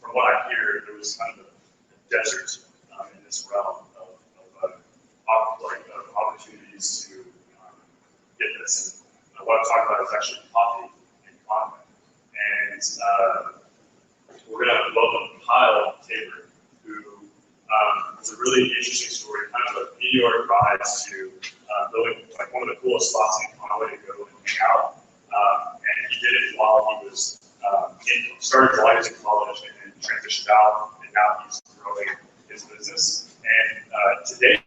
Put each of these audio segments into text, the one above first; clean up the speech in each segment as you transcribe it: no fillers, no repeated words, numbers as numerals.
from what I hear, there was kind of a desert in this realm of opportunities to get this. And what I'm talking about is actually coffee and content. And we're going to welcome Kyle Tabor, who is a really interesting story, kind of a meteoric rise to building like one of the coolest spots in Conway to go and hang out. And he did it while he was started while he was in college and then transitioned out, and now he's growing his business. And today,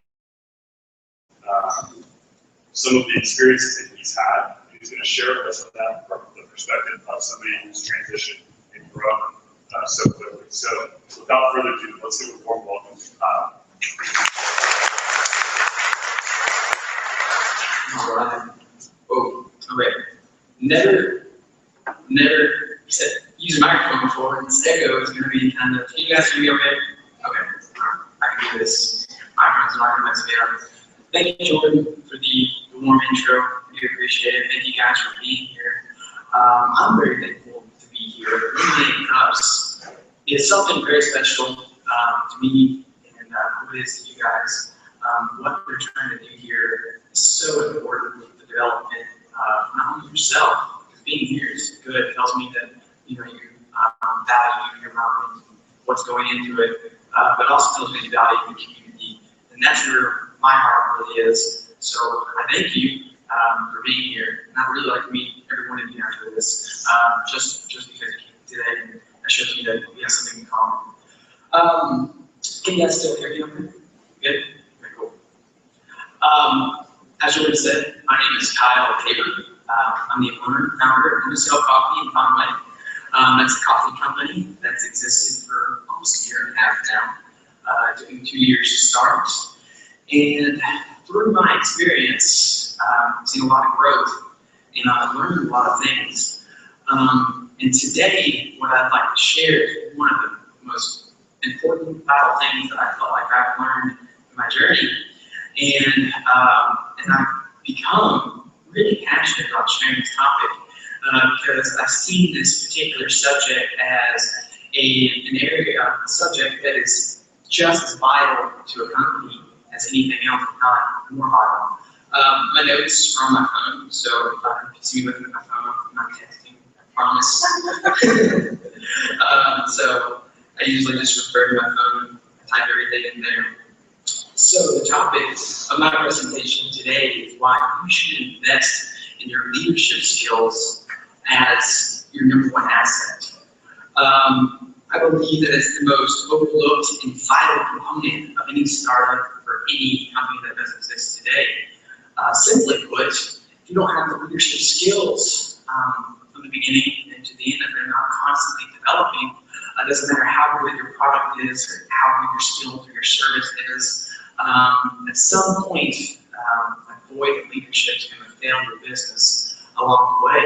some of the experiences that he's had, he's going to share with us that from the perspective of somebody who's transitioned and grown so quickly. So without further ado, let's give a warm welcome to Kyle. All right. Oh, okay. Never used a microphone before, and this echo is going to be kind of. Can you guys hear me okay? Okay. I can do this. Microphone's not going to mess me up. Thank you, Jordan, for the warm intro. I do appreciate it. Thank you guys for being here. I'm very thankful to be here. Illuminating Cups is something very special to me, and who it is to you guys. What we're trying to do here is so important for the development of not only yourself, because being here is good. It tells me that you value your mountain, what's going into it, but also tells me you value the community, and that's where my heart really is. So I thank you for being here, and I'd really like to meet every one of you after this, just because you came today, and I shows me that we have something in common. Can you guys still hear me okay? Good? Very cool. As Jordan said, my name is Kyle Tabor. I'm the owner, founder of Lucille Coffee in Conway. That's a coffee company that's existed for almost a year and a half now. It took me 2 years to start. And through my experience, I've seen a lot of growth, and I've learned a lot of things. And today, what I'd like to share is one of the most important, vital things that I felt like I've learned in my journey. And I've become really passionate about sharing this topic because I've seen this particular subject as an area, a subject that is just as vital to a company as anything else, if not more vital. My notes are on my phone, so if I can see me looking at my phone, I'm not texting, I promise. So I usually just refer to my phone, type everything in there. So the topic of my presentation today is why you should invest in your leadership skills as your #1 asset. I believe that it's the most overlooked and vital component of any startup or any company that does exist today. Simply put, if you don't have the leadership skills from the beginning and to the end, and they're not constantly developing, it doesn't matter how good your product is or how good your skills or your service is. At some point, a void of leadership is going to fail your business along the way.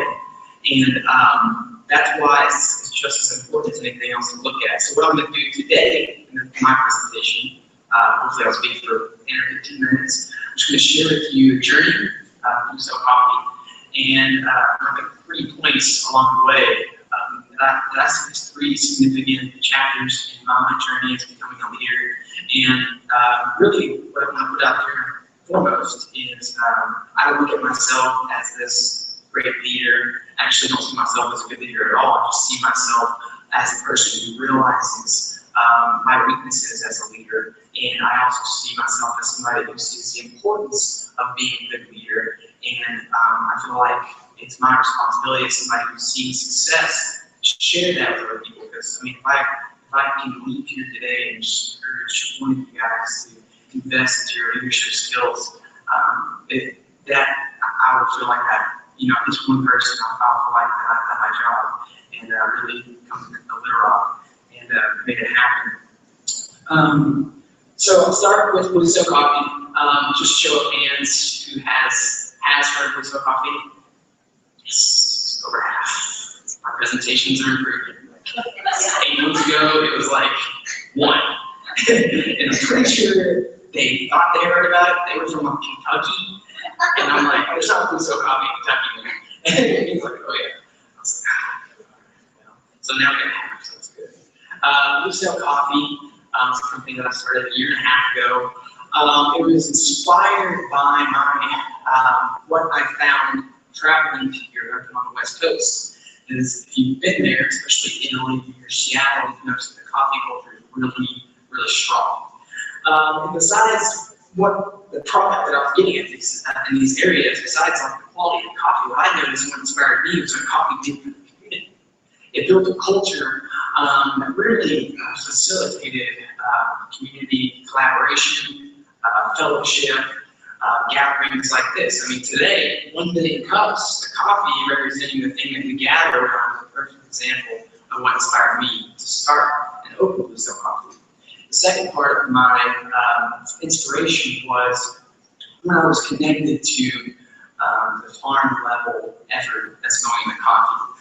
And that's why it's just as important as anything else to look at. So what I'm going to do today in my presentation, hopefully I'll speak for 10 or 15 minutes. I'm just going to share with you a journey from Lucille Coffee, and I've got 3 points along the way. I see as 3 significant chapters in my journey as becoming a leader. And really, what I want to put out there foremost is I don't look at myself as this great leader. I actually don't see myself as a good leader at all. I just see myself as a person who realizes my weaknesses as a leader. And I also see myself as somebody who sees the importance of being a good leader. And I feel like it's my responsibility as somebody who sees success to share that with other people. Because, I mean, if I can leave here today and just encourage one of you guys to invest into your leadership skills, I would feel like that, this one person, I feel like that I've done my job and really become a leader of and make it happen. So I'll start with Lucille Coffee. Just show of hands who has heard of Lucille Coffee. Yes, over half. My presentations are improving. 8 months ago, it was like 1. And I'm pretty sure they thought they heard about it. They were from Kentucky. And I'm like, there's not Lucille Coffee in Kentucky. And he's like, oh yeah. I was like, So now we're going to have, so it's good. Blue Sail Coffee is a company that I started a year and a half ago. It was inspired by my what I found traveling to Europe and on the West Coast. Is if you've been there, especially Italy or Seattle, you notice that the coffee culture is really, really strong. And besides what the product that I was getting at in these areas, besides like the quality of coffee, what I noticed and what inspired me was what coffee did for the community. It built a culture that really facilitated community collaboration, fellowship, gatherings like this. I mean, today, 1 million cups, the coffee representing the thing that we gather around, is a perfect example of what inspired me to start and open Blue Sail Coffee. The second part of my inspiration was when I was connected to the farm level effort that's going into coffee.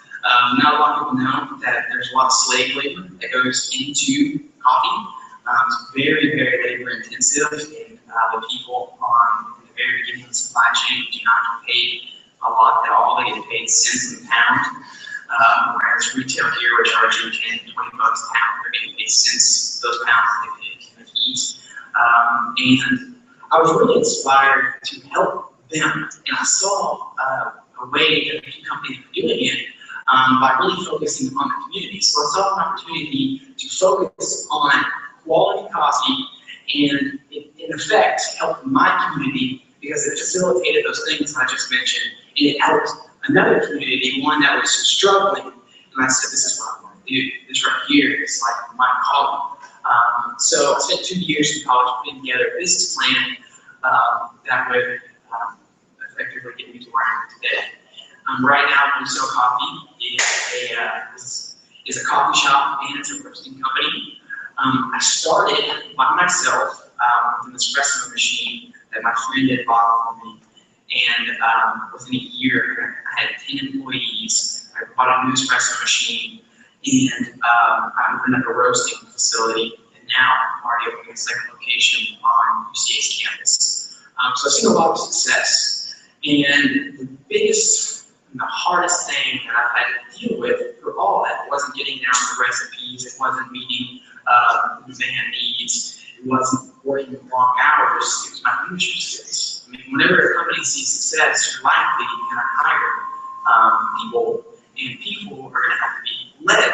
Not a lot of people know that there's a lot of slave labor that goes into coffee. It's very, very labor intensive, and the people on the very beginning of the supply chain do not get paid a lot at all. They get paid cents in the pound, whereas retail here, we're charging 10, 20 bucks a pound. They're getting paid cents those pounds that they pay in the heat. And I was really inspired to help them, and I saw a way that the companies were doing it by really focusing on the community. So I saw an opportunity to focus on quality coffee and, in effect, help my community because it facilitated those things I just mentioned, and it helped another community, one that was struggling. And I said, this is what I want to do. This right here is like my calling. So I spent 2 years in college putting together a business plan that would effectively get me to where I am today. Right now, Blue Sail Coffee is a coffee shop and it's a roasting company. I started by myself with an espresso machine that my friend had bought for me. And within a year, I had 10 employees. I bought a new espresso machine and I opened up a roasting facility. And now I'm already opening a second location on UCA's campus. So I've seen a lot of success. And the biggest and the hardest thing that I've had to deal with for all that wasn't getting down the recipes, it wasn't meeting the demand needs, it wasn't working long hours, it was my leadership skills. I mean, whenever a company sees success, you're likely going to hire people, and people are going to have to be led.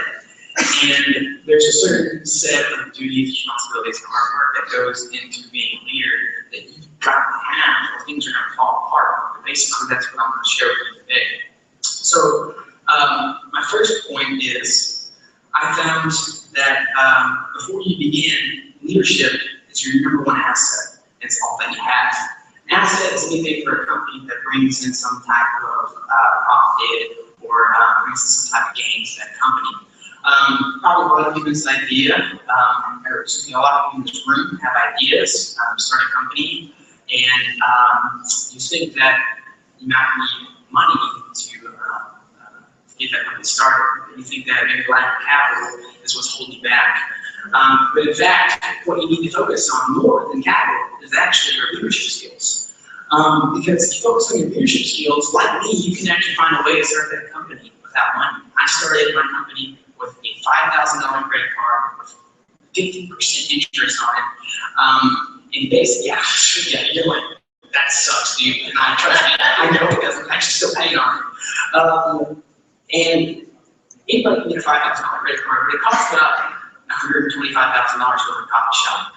And there's a certain set of duties, responsibilities, and hard work that goes into being a leader that you've got to have, or things are going to fall apart. But basically, that's what I'm going to share with you today. So, my first point is, I found that before you begin, leadership is your number one asset. It's all that you have. An asset is anything for a company that brings in some type of profit or brings in some type of gain to that company. Probably a lot of you in this idea, or excuse me, a lot of you in this room have ideas, start a company, and you think that you might need money to get that company started. You think that maybe lack of capital is what's holding you back. But in fact, what you need to focus on more than capital is actually your leadership skills. Because if you focus on your leadership skills, like me, you can actually find a way to start that company without money. I started my company with a $5,000 credit card with 50% interest on it. And basically, yeah, you're like, that sucks, dude. And I know because I'm actually still paying on it. And anybody can get a $5,000 credit card, but it costs about $125,000 to open a coffee shop.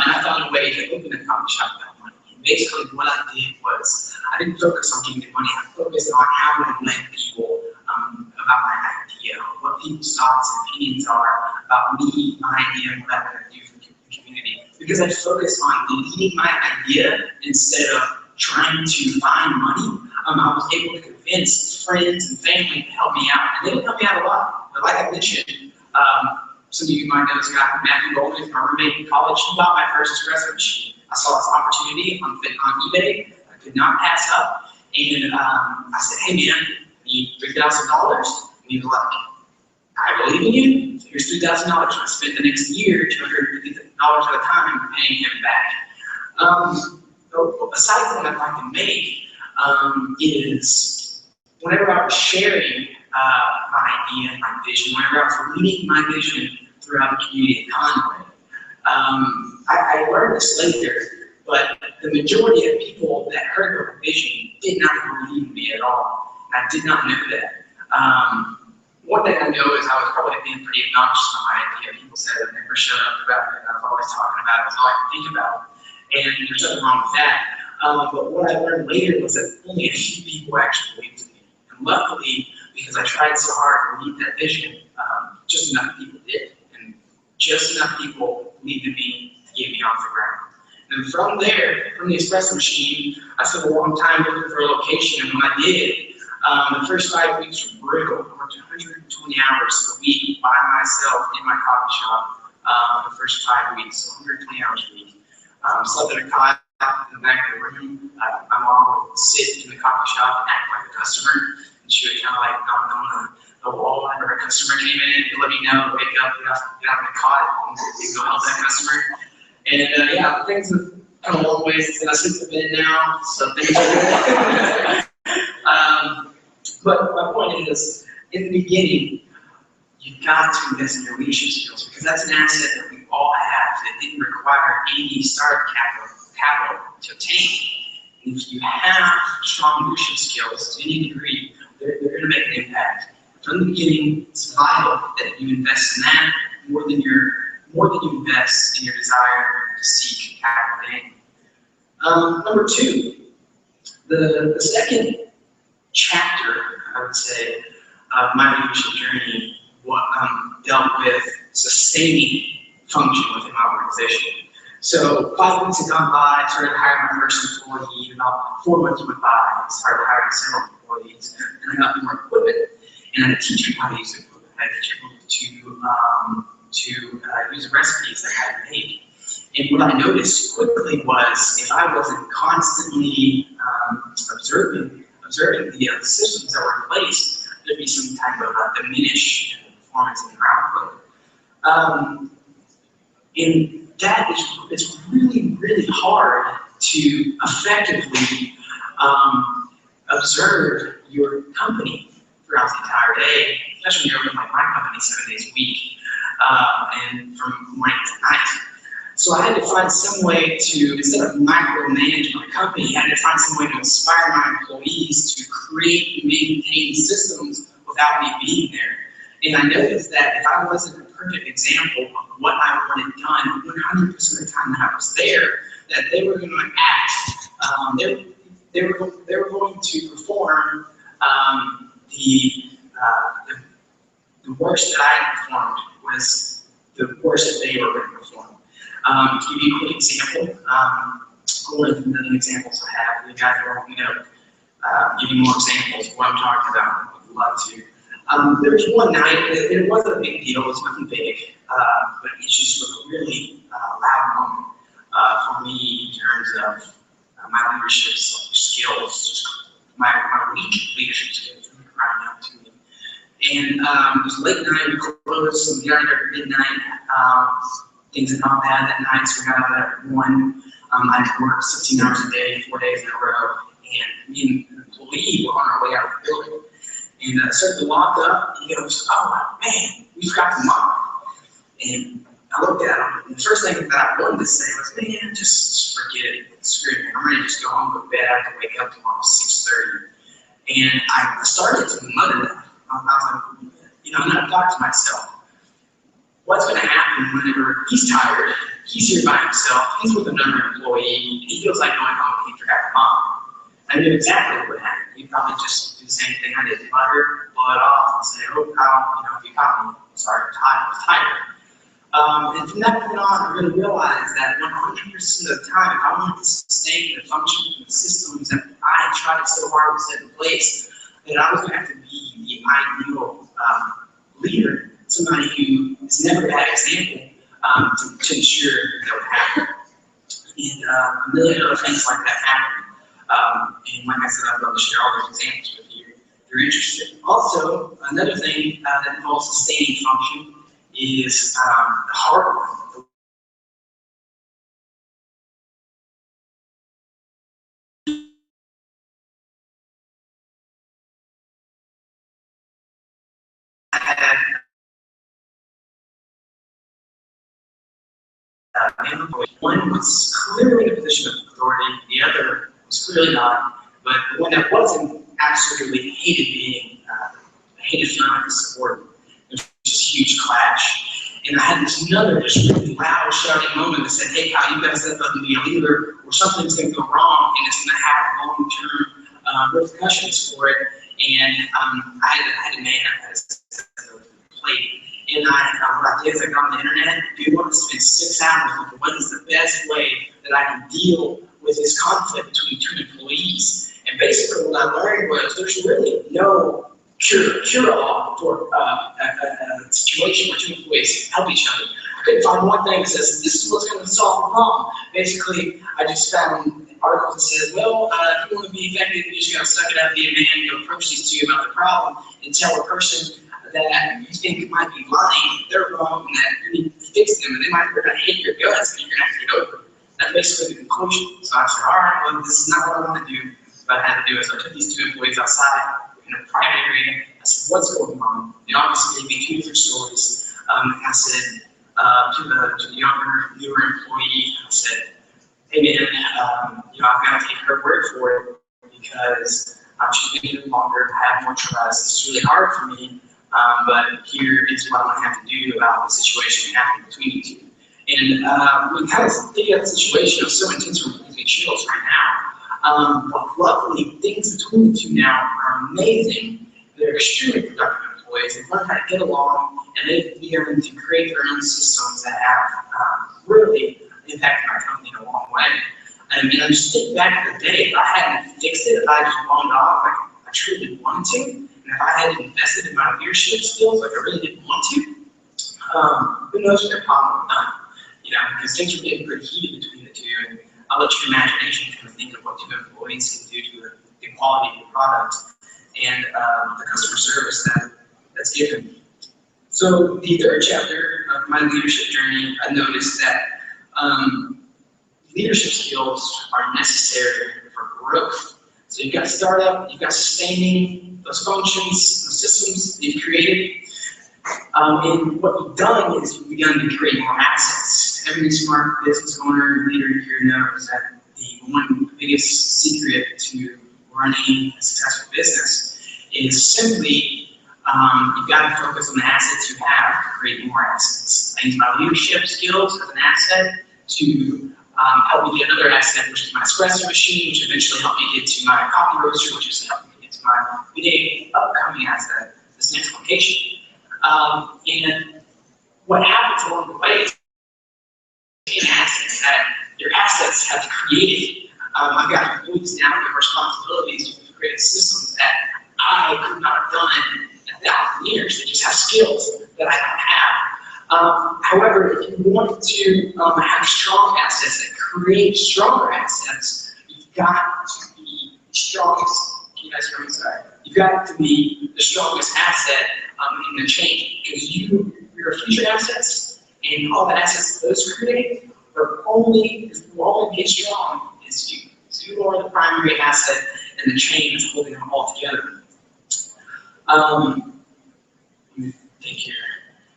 And I found a way to open a coffee shop without money. And basically, what I did was I didn't focus on getting the money. I focused on how to lend people about my idea, what people's thoughts and opinions are about me, my idea, and what I'm going to do for the community. Because I focused on leading my idea instead of trying to find money. I was able to convince friends and family to help me out. And they would help me out a lot. But like I mentioned, some of you might know this guy, Matthew Goldman, my roommate in college. He bought my first espresso machine. I saw this opportunity on eBay. I could not pass up. And I said, hey man, I need $3,000. And he was like, I believe in you. Here's $3,000. I spent the next year, $250 at a time, paying him back. Aside from what I'd like to make is whenever I was sharing my idea and my vision, whenever I was leading my vision throughout the community in Conway. I learned this later, but the majority of people that heard the vision did not believe me at all. I did not know that. One thing I know is I was probably being pretty obnoxious on my idea. People said I'd never shut up about it. I was always talking about it. It's all I could think about. And there's nothing wrong with that. But what I learned later was that only a few people actually believed in me. And luckily, because I tried so hard to lead that vision, just enough people did. And just enough people believed in me to get me off the ground. And from there, from the espresso machine, I spent a long time looking for a location. And when I did, the first 5 weeks were brutal. I worked 120 hours a week by myself in my coffee shop the first 5 weeks, so 120 hours a week. Slept in a cot in the back of the room. My mom would sit in the coffee shop and act like a customer, and she would kind of like knock on the wall whenever a customer came in and let me know, wake up, get out of the cot, and go help that customer. And yeah, things have come a long ways since I sleep in bed now, so things are good. But my point is, in the beginning, you've got to invest in your leadership skills because that's an asset that we all have that didn't require any startup capital to obtain. And if you have strong leadership skills to any degree, they're going to make an impact. From the beginning, it's vital that you invest in that more than you invest in your desire to seek capital gain. Number two, the second chapter, I would say, of my leadership journey dealt with sustaining function within my organization. So 5 weeks had gone by, I started hiring my first employee. About 4 months went by, I started hiring several employees, and I got more equipment. And I had to teach people how to use the equipment. I had to teach people to use the recipes that I had made. And what I noticed quickly was if I wasn't constantly observing the systems that were in place, there'd be some type of diminish in the performance of their output. And that it's really, really hard to effectively observe your company throughout the entire day, especially when you're open like my company 7 days a week, and from morning to night. So I had to find some way to, instead of micromanage my company, I had to find some way to inspire my employees to create and maintain systems without me being there. And I noticed that if I wasn't a perfect example of what I wanted done 100% of the time that I was there, that they were going to act, they were going to perform the worst that I had performed was the worst that they were going to perform. To give you a quick example, one of the million examples I have, the guys who are going to give you more examples of what I'm talking about, I would love to. There was one night, it wasn't a big deal, it was nothing big, but it just was a really loud moment for me in terms of my leadership skills, just my weak leadership skills really crying out to me. And it was late night, we closed, so we got there at midnight. Things are not bad that night, so we got out there at 1. I worked 16 hours a day, 4 days in a row, and me and an employee were on our way out of the building. And I started to walk up, and he goes, "Oh man, we forgot the mop." And I looked at him, and the first thing that I wanted to say was, "Man, just forget it, screw it, I'm ready to just go home, go to bed, I have to wake up tomorrow at 6:30. And I started to mutter that. I was like, and I thought to myself, what's going to happen whenever he's tired, he's here by himself, he's with another employee, and he feels like going home and he forgot the mom. I knew exactly what would happen. He'd probably just do the same thing I did, mutter, blow it off, and say, "Oh, Kyle, if you caught me, sorry, I was tired." And from that point on, I really realized that 100% of the time, if I wanted to sustain the function and the systems that I had tried so hard to set in place, that I was going to have to be the ideal leader, somebody who has never had an example to ensure that would happen. And a million other things like that happen. And like I said, I'd love to share all those examples with you if you're interested. Also, another thing that involves sustaining function is the hard one. male employees. One was clearly in a position of authority, the other was clearly not, but the one that wasn't absolutely hated feeling like subordinate. There was just a huge clash. And I had this another just really loud shouting moment that said, hey, Kyle, you gotta step up and be a leader, or something's gonna go wrong, and it's gonna have long-term repercussions for it. And I had a man that had a plate. And what I did is I got on the internet, I want to spend 6 hours looking what is the best way that I can deal with this conflict between two employees. And basically what I learned was there's really no cure-all for a situation where two employees help each other. I couldn't find one thing that says this is what's going to solve the problem. Basically, I just found articles that says, well, if you want to be effective, you just got to suck it up, be a man, you approach these two about the problem, and tell a person that you think might be lying, they're wrong, and that you need to fix them, and they're going to hate your guts, and you're going to have to get over it. That's basically the conclusion. So I said, all right, well, this is not what I want to do, but I had to do it. So I took these two employees outside in a private area. I said, what's going on? They obviously gave me two different stories. I said to the younger, newer employee, I said, hey man, I've got to take her word for it because she's been here longer, I have more trust. It's really hard for me. But here is what I'm going to have to do about the situation happening between you two. And we kind of think of the situation of so intense we're losing shields right now. But luckily, things between the two now are amazing. They're extremely productive employees. They've learned how to get along, and they've begun to create their own systems that have really impacted my company in a long way. And I just think back to the day, if I hadn't fixed it, if I just blown off like I truly wanted to, and if I hadn't invested in my leadership skills like I really didn't want to, who knows what their problem would have done. Because things were getting pretty heated between the two, and I'll let your imagination kind of think of what two employees can do to the quality of the product and the customer service that's given. So the third chapter of my leadership journey, I noticed that leadership skills are necessary for growth. So you've got startup, you've got sustaining those functions, those systems that you've created. And what you've done is you've begun to create more assets. Every smart business owner and leader here knows that the biggest secret to running a successful business is simply you've got to focus on the assets you have to create more assets. I use my leadership skills as an asset to help me get another asset, which is my espresso machine, which eventually helped me get to my coffee roaster, which is helping me get to my big upcoming asset, this next location. And what happens along the way is assets that your assets have created. I've got employees now with responsibilities to create systems that I could not have done in 1,000 years. They just have skills that I don't have. However, if you want to have strong assets that create stronger assets, you've got to be the strongest. Can you guys hear me? Sorry. You've got to be the strongest asset in the chain, because your future assets and all the assets that those create will only get strong as you. So you are the primary asset in the chain that's holding them all together. Let me think here.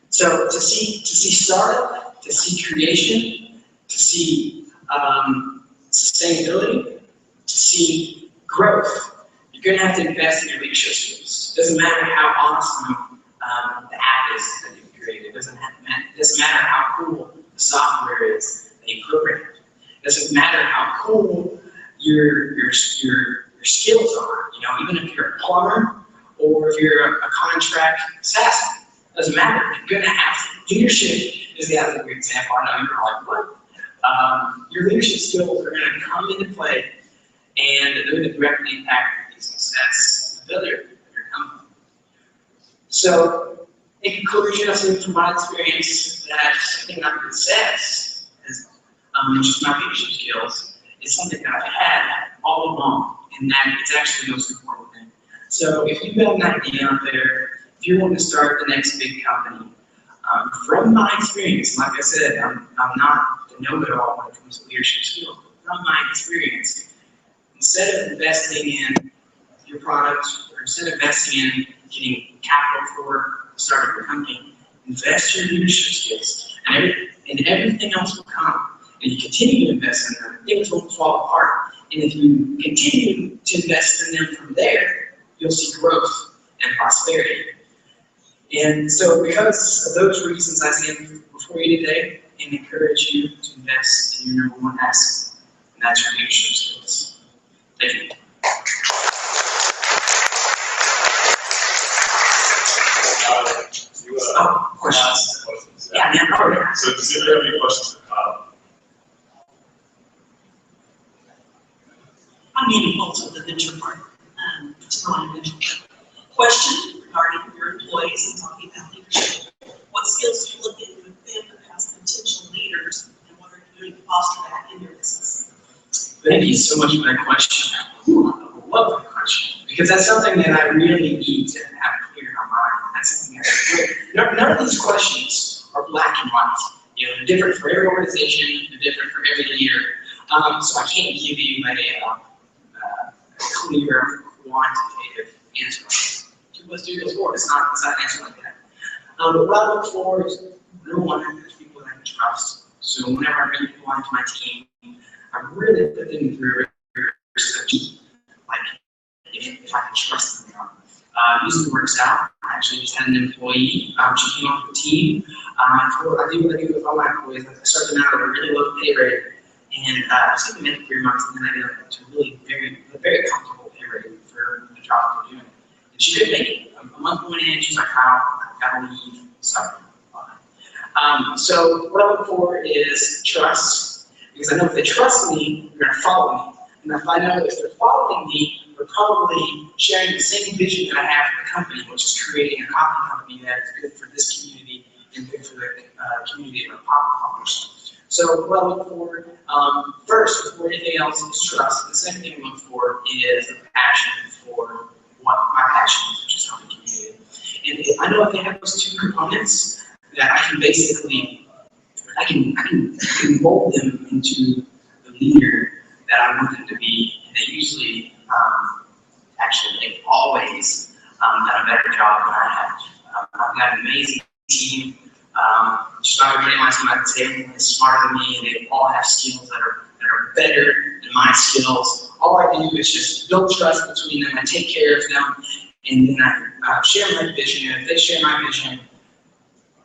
So to see startup, to see creation, to see sustainability, to see growth, you're going to have to invest in your leadership skills. It doesn't matter how awesome the app is that you've created. It doesn't matter how cool the software is that you programmed. It doesn't matter how cool your skills are. Even if you're a plumber or if you're a contract assassin, it doesn't matter. You're going to have leadership is the other example. I know you're like, what? Your leadership skills are going to come into play, and they're going to directly impact the success of your company. So, in conclusion, I've seen from my experience that something that success is just my leadership skills is something that I've had all along, and that it's actually the most important thing. So, if you've got an idea out there, if you want to start the next big company, from my experience, like I said, I'm not the know-it-all when it comes to leadership skills. From my experience, instead of investing in your product, or instead of investing in getting capital for the start of your company, invest your leadership skills. And and everything else will come. And you continue to invest in them, things won't fall apart. And if you continue to invest in them from there, you'll see growth and prosperity. And so because of those reasons, I stand before you today and encourage you to invest in your number one asset, and that's your leadership skills. Thank you. Questions? Yeah, man, all right. So does anybody have any questions for Kyle? I'm Amy Bolton of the Venture Park. Question regarding your employees and talking about leadership. What skills do you look in with them as potential leaders, and what are you doing to foster that in your business? Thank you so much for that question. I love that question because that's something that I really need to have clear in my mind. That's something that's none of these questions are black and white. You know, they're different for every organization, they're different for every leader. So I can't give you a clear, quantitative answer. Let's do this for. It's not an answer like that. But what I look for is number one, there's people that I can trust. So whenever I bring people onto my team, I really put them through research, like if I can trust them or not. Usually works out. I actually just had an employee, she came off the team. I do what I do with all my employees. I start them out at a really low pay rate, and I just took them in 3 months, and then I did it to a really very comfortable pay rate for the job they're doing. And she couldn't make it. A month went in, she's like, I've got to leave. Sorry. So what I look for is trust, because I know if they trust me, they're going to follow me. And if I know if they're following me, they're probably sharing the same vision that I have for the company, which is creating a coffee company that is good for this community and good for the community of coffee farmers. So what I look for, first, before anything else, is trust. The second thing I look for is a passion for what my passion is, which is helping the community. And if I know if they have those two components, that I can basically, I can mold them into the leader that I want them to be. And they usually, actually, they've always done a better job than I have. I've got an amazing team. Just about everybody on my team at the table is smarter than me, and they all have skills that are better than my skills. All I do is just build trust between them. I take care of them, and then I share my vision. And if they share my vision,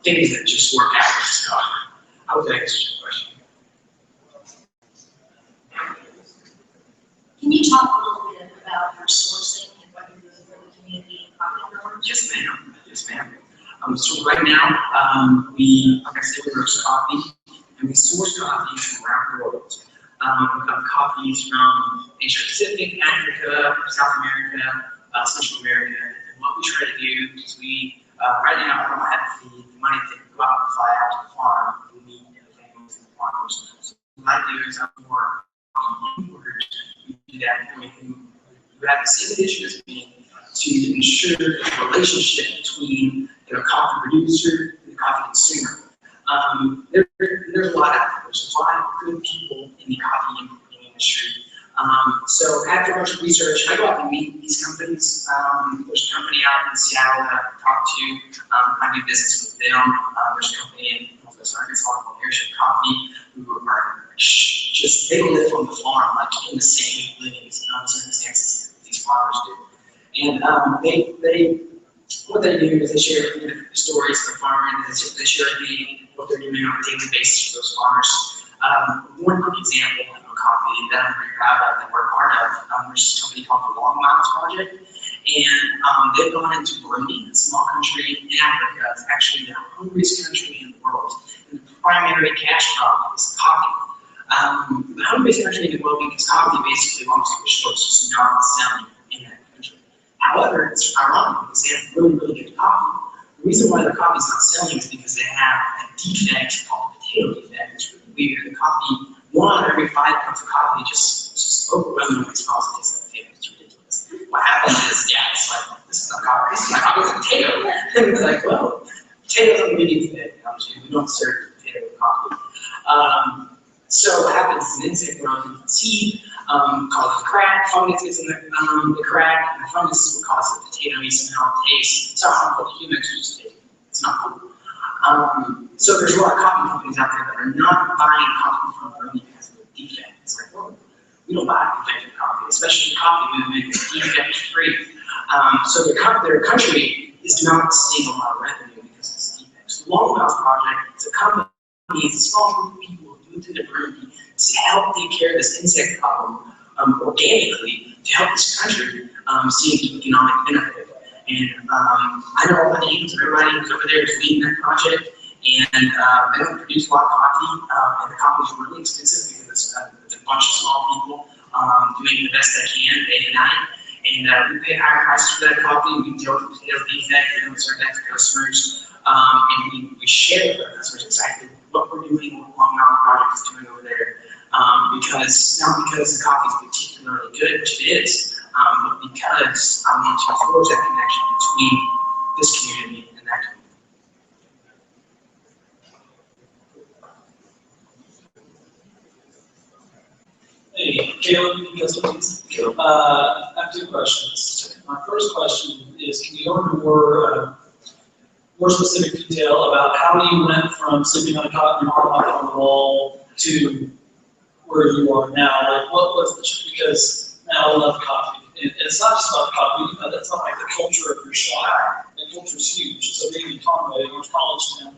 things that just work out. So I hope that answers your question. Can you talk a little bit about your sourcing and what you're doing for the community and coffee growers? Yes, ma'am. Yes, ma'am. So right now, we, like I said, we roast coffee, and we source coffee from around the world. We've got coffees from Asia Pacific, Africa, South America, Central America. And what we try to do is we, right now, I don't have the money to go out and fly out to the farm and meet the families and the farmers. So what I do is I'm more importers. We do that who have the same vision as me to ensure the relationship between the coffee producer and the coffee consumer. There's a lot out there. There's a lot of good people in the coffee importing industry. So after a bunch of research, I go out and meet these companies. There's a company out in Seattle that I talked to. I do business with them. There's a company in Northwest Arkansas called Airship Coffee, who are just, they live on the farm, like in the same living circumstances that these farmers do. And what they do is they share stories of the farmer, and they share what they're doing on a daily basis for those farmers. One quick example of a coffee that I'm pretty proud of that we're part of, there's a company called the Long Miles Project, and they've gone into Burundi, a small country in Africa. It's actually the hungriest country in the world. And the primary cash crop is coffee. The hungriest country in the world because coffee basically belongs to the shores, just not selling in that country. However, it's ironic because they have really good coffee. The reason why their coffee is not selling is because they have a defect called a potato defect. It's really weird. The coffee, 1 out of every 5 cups of coffee just overwhelmingly smells like it's a potato. It's ridiculous. What happens is, it's like, this is not coffee, this is not coffee, it's a potato. And it's like, well, potatoes are really good. We don't serve potato with coffee. So what happens is an insect grows in the seed, called the crack. Fungus gets in the crack, and the fungus is what causes the potato smell and taste. It's not harmful to humans, it's not cool. So there's a lot of coffee companies out there that are not buying coffee from Burley because of the defect. It's like, well, we don't buy defective coffee, especially the coffee movement is defect free. So their country is not seeing a lot of revenue because of this defect. The Long Miles Project is a company, it's a small group of people who moved into Burley to help take care of this insect problem organically, to help this country see an economic benefit. And I know all the names of everybody who's over there is leading that project, and they don't produce a lot of coffee, and the coffee is really expensive because it's a bunch of small people doing the best they can day and night. And we pay higher prices for that coffee. We deal with potatoes defect, we don't serve that to customers, and we share with our customers exactly what we're doing, what Long Mountain Project is doing over there. Because not because the coffee is particularly good, which it is, but because I want to forge that connection between this community and that community. Hey, Caleb, you guys please. I have two questions. My first question is, can you go into more specific detail about how you went from sleeping on a cot in your hard on the wall to where you are now? Like, what was the, because now I love coffee. And it's not just about coffee, that's not like the culture of your shop. The culture is huge. So being in Conway, you're college now,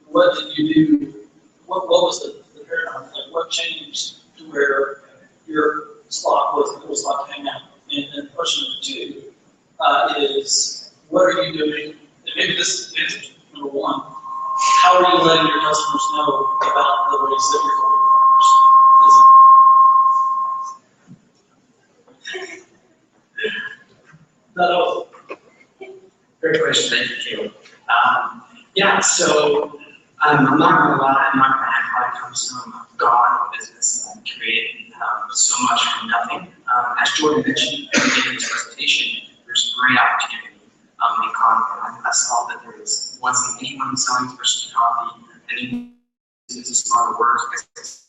what did you do? What was the paradigm? Like, what changed to where your spot was like to hang out? And then question number two is, what are you doing? And maybe this is number one. How are you letting your customers know about the ways that you're helping farmers? Great question, thank you, Caleb. Yeah, so I'm not gonna lie, I'm not gonna act like I'm some god of business and I created so much from nothing. As Jordan mentioned in his presentation, there's a great opportunity in Conway. I saw that there wasn't anyone selling specialty coffee, and it's a small word because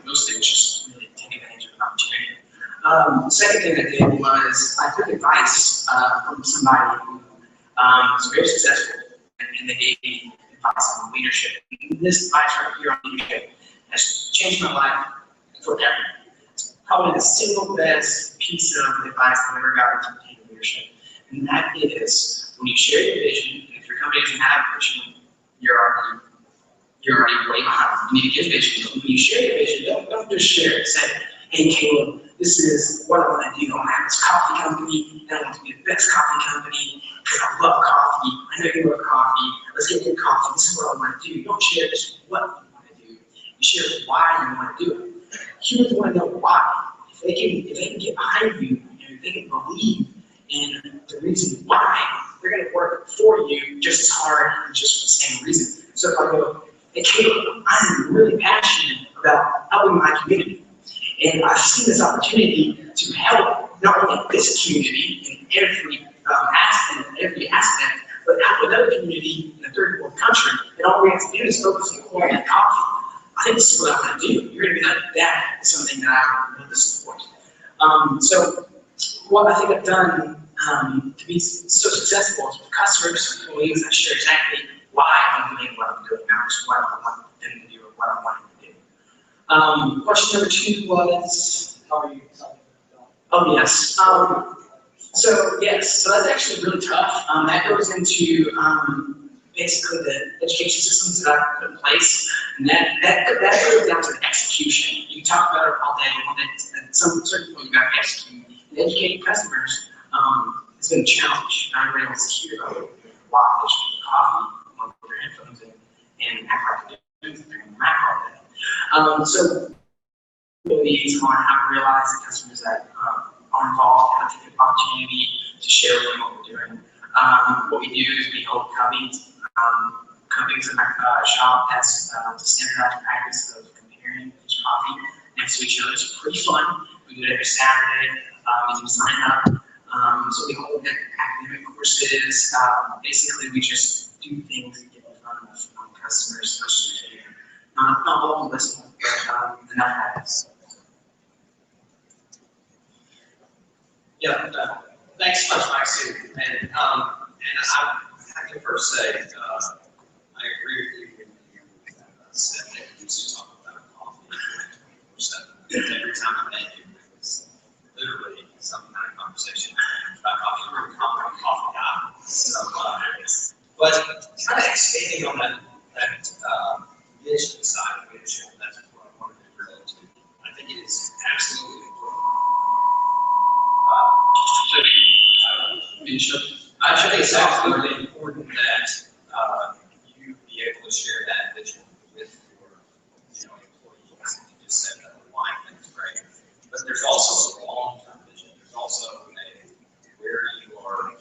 mostly it's just really taking advantage of an opportunity. The second thing I did was I took advice from somebody who was very successful, and they gave me advice on leadership. And this advice right here on leadership has changed my life forever. It's probably the single best piece of advice I've ever gotten from leadership. And that is, when you share your vision, and if your company doesn't have a vision, you're already way behind. You need to give vision. When you share your vision, don't just share it. Say, hey, Caleb, this is what I want to do. I want to have this coffee company, and I want to be the best coffee company, because I love coffee. I know you love coffee. Let's get good coffee. This is what I want to do. You don't share just what you want to do. You share why you want to do it. Humans want to know why. If they can get behind you, if they can believe in the reason why, they're going to work for you just as hard and just for the same reason. So if I go, hey, Caleb, I'm really passionate about helping my community. And I've seen this opportunity to help not only this community in every aspect, but help another community in a third world country. And all we have to do is focus on quality coffee. I think this is what I'm going to do. You're going to be like, that is something that I would love to support. So what I think I've done to be so successful is with customers, employees, I share exactly why I'm doing what I'm doing, not just what I want them to do or what I want them to do. Question number two was, How are you? oh yes. So that's actually really tough. That goes into basically the education systems that I've put in place, and that goes down to the execution. You can talk about it all day, at some certain point you got to execute. And educating customers has been a challenge. Not everybody wants to hear about why they should drink coffee on their headphones and act like they're doing the Mac all day. So employees on how to realize the customers that are involved, how to take the opportunity to share with them what we're doing. What we do is we hold cubbies in our shop that's to standardize practice of comparing each coffee next to each other. It's pretty fun. We do it every Saturday. You can sign up. So we hold academic courses. Basically, we just do things to get in front of customers, especially not all of us, but enough habits. Yeah, thanks so much, Mike, Sue. And I can first say, I agree with you when you said that you used to talk about coffee 24/7. Every time I met you, it was literally some kind of conversation about coffee. You're a coffee guy. So, but kind of expanding on that vision side of leadership, that's what I wanted to drill into. I think it is absolutely important. I think it's absolutely important that you be able to share that vision with your employees. You just said that alignment is great. But there's also a long-term vision. There's also where you are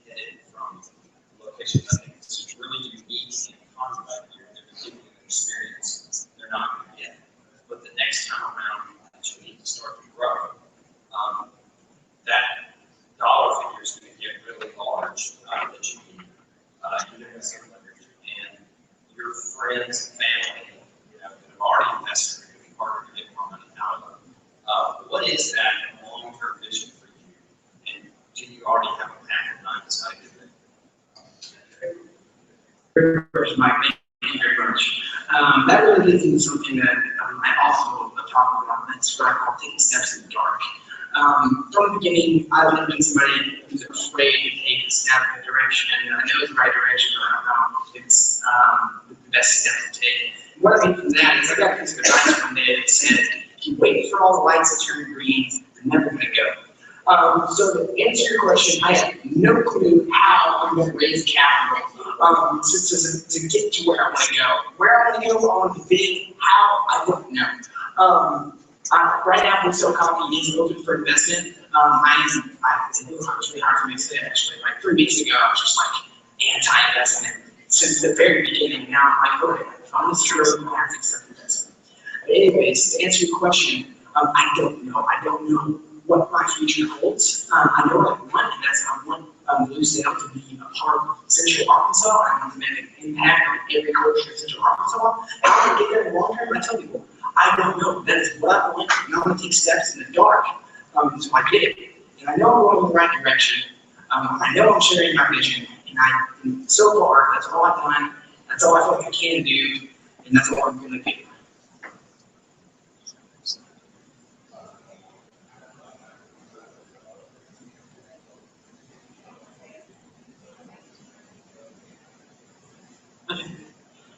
headed from locations. I think it's really unique in contact. You're giving them an experience they're not going to get. But the next time around that you need to start to grow, that dollar figure is going to get really large that you need some leverage. And your friends and family, that have already invested, are going to be harder to get more money out of. What is that long-term vision for you? And do you already have a path of mind decided? Great question, Mike. Thank you very much. That really gets into something that I also talk about. That's what I call taking steps in the dark. From the beginning, I've never been somebody who's afraid to take a step in a direction. I know it's the right direction, but I don't know if it's the best step to take. And what I mean from that is I got a piece of advice one day that said, if you wait for all the lights to turn green, you're never going to go. So to answer your question, I have no clue how I'm going to raise capital to get to where I want to go. Where I want to go, I want to be big. How, I don't know. Right now, Wholesale Coffee is open for investment. It was really hard for me to say, actually. Like 3 weeks ago, I was just like anti-investment since the very beginning. Now I'm like, okay, if I'm this true, I have to accept investment. But anyways, to answer your question, I don't know. I don't know what my future holds. I know what I want, and that's I want Lucedale to be a part of Central Arkansas. I want to make an impact on every culture in Central Arkansas. How I'm going to get there in the long term, I tell people, I don't know. That is what I want, and I'm going to take steps in the dark until I get it. And I know I'm going in the right direction. I know I'm sharing my vision, and so far, that's all I've done. That's all I feel like I can do, and that's all I'm going to do.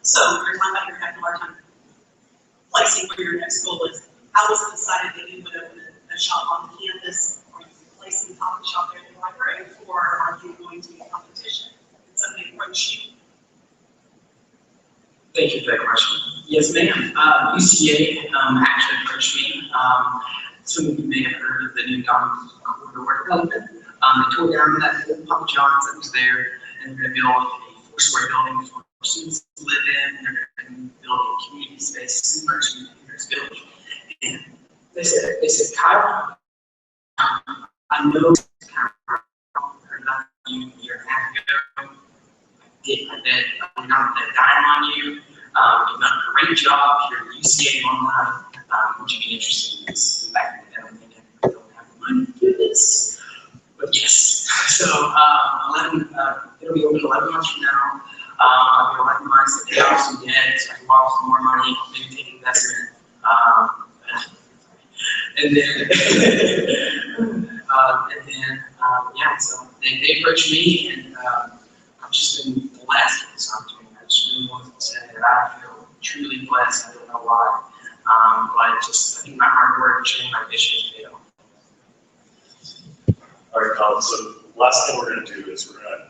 So you're talking about you're having a hard time placing where your next goal is. How was it decided that you would open a shop on campus? Are you placing a coffee shop there in the library, or are you going to be a competition? Did somebody approach you? Thank you for that question. Yes, ma'am. UCA actually approached me. Some of you may have heard of the new Donald Corridor development. They tore down that old Papa John's that was there, and they're going to build a 4-story building for students to live in, and they're going to build a community space similar to Peters Village. And they said, Kyle, I know Kyle, I heard about you a year and a half ago. I'm not going to dime on you. You've done a great job. You're at UCA online. Would you be interested in this? Back then, I'm thinking, I don't have the money to do this. But yes. So it'll be open 11 months from now. I'll be 11 months to pay off some debt, so I can borrow some more money, maybe take investment. Yeah, so they approached me, and I've just been blessed with this opportunity. I just really wanted to say that I feel truly blessed. I don't know why, but I think my hard work and sharing my vision is paid off. All right, Colin, so the last thing we're going to do is we're going to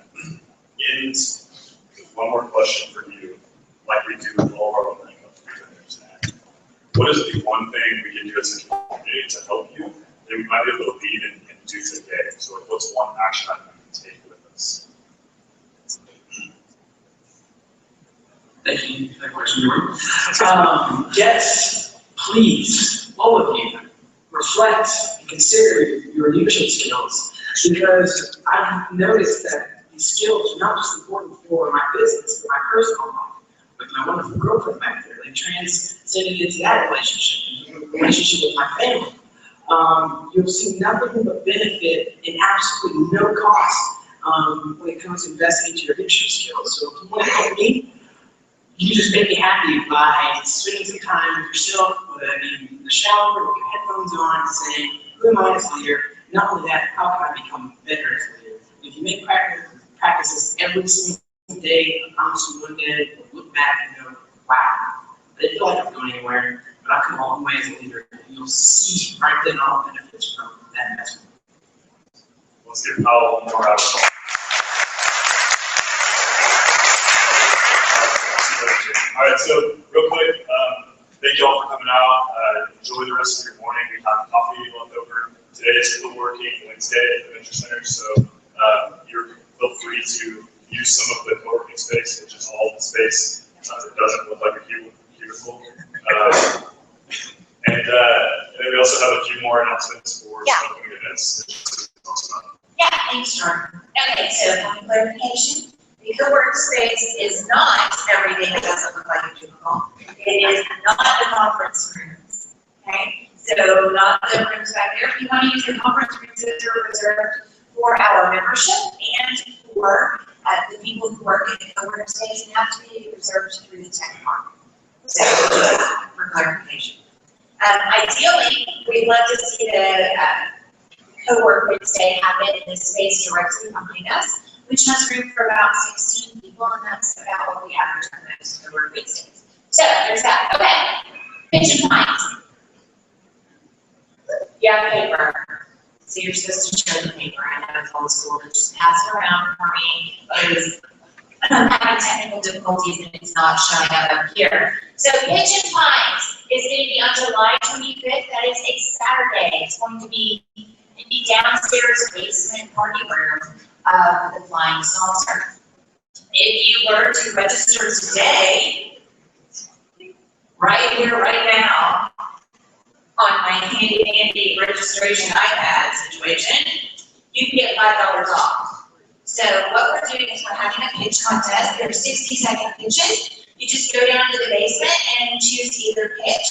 end with one more question for you, like we do with all of our opening presenters. What is the one thing we can do as a community to help you that we might be able to lead and do today? So what's one action item we can take with us? Thank you for that question, Jordan. Yes, please, all of you, reflect and consider your leadership skills, because I've noticed that these skills are not just important for my business, but my personal life. With my wonderful girlfriend back there, they transcended into that relationship, into a relationship with my family. You'll see nothing but benefit and absolutely no cost when it comes to investing into your leadership skills. So if you want to help me, you just make me happy by spending some time with yourself, whether that be in the shower, with your headphones on, and saying, who am I as a leader? Not only that, how can I become better as a leader? If you make practices every single day, I promise you one day, you'll look back and go, wow, I didn't feel like I'm going anywhere, but I've come a long way as a leader. And you'll see right then all the benefits from that investment. Let's give Powell one more out. All right, so real quick, thank you all for coming out. Enjoy the rest of your morning. We have coffee left over. Today is co-working Wednesday at the Venture Center, so feel free to use some of the co-working space, which is all the space. It doesn't look like a cubicle. And then we also have a few more announcements for upcoming events. Yeah, thanks, Jordan. Okay, so for clarification, the co-work space is not everything that doesn't look like a cubicle. It is not the conference rooms, okay? So not the rooms back there. If you want to use the conference rooms, those are reserved for our membership and for the people who work in the co-work space and have to be reserved through the tech department. So for clarification. Ideally, we'd love to see the co-work Wednesday happen in this space directly behind us, which has room for about 16 people, and that's about what we average on those co-work Wednesdays. So there's that. Okay, pitch times. Yeah, paper. So you're supposed to share the paper. I know it's old school, but just pass it around for me. I'm having technical difficulties and it's not showing up here. So pitch and times is going to be on July 25th. That is a Saturday. It's going to be in the downstairs basement party room of the Flying Saucer. If you were to register today, right here, right now, on my handy registration iPad situation, you can get $5 off. So what we're doing is we're having a pitch contest. There are 60-second pitches. You just go down to the basement and choose either pitch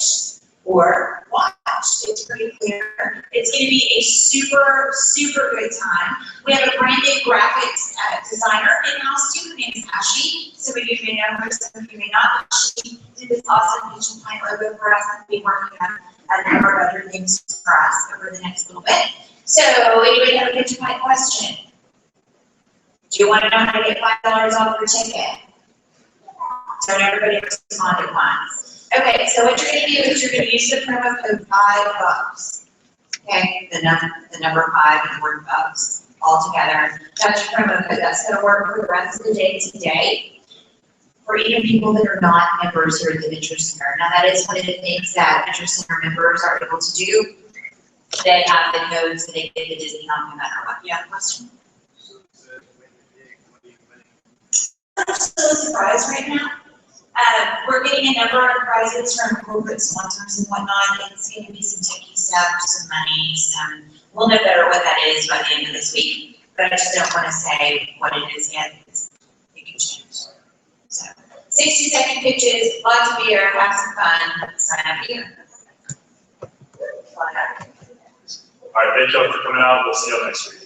or watch. It's pretty clear. It's going to be a super, super good time. We have a brand new graphics designer in-house too. Her name is Ashley. Some of you may know her, some of you may not. She did this awesome pitch and time logo for us and we'll be working on a number of other things for us over the next little bit. So anybody have a pitch and time question? Do you want to know how to get $5 off your ticket? So everybody respond at once. Okay, so what you're going to do is you're going to use the promo code $5. Okay, the number 5 and the word bucks all together. That's your promo code. That's going to work for the rest of the day today. For even people that are not members here at the Venture Center. Now that is one of the things that Venture Center members are able to do. They have the codes and they get the discount no matter what. You have a question? I'm still surprised right now. We're getting a number of prizes from corporate sponsors and whatnot. It's going to be some techie stuff, some money, we'll know better what that is by the end of this week. But I just don't want to say what it is yet because it can change. So 60-second pitches, lots of beer, have some fun, sign up here. All right, thank you all for coming out. We'll see you all next week.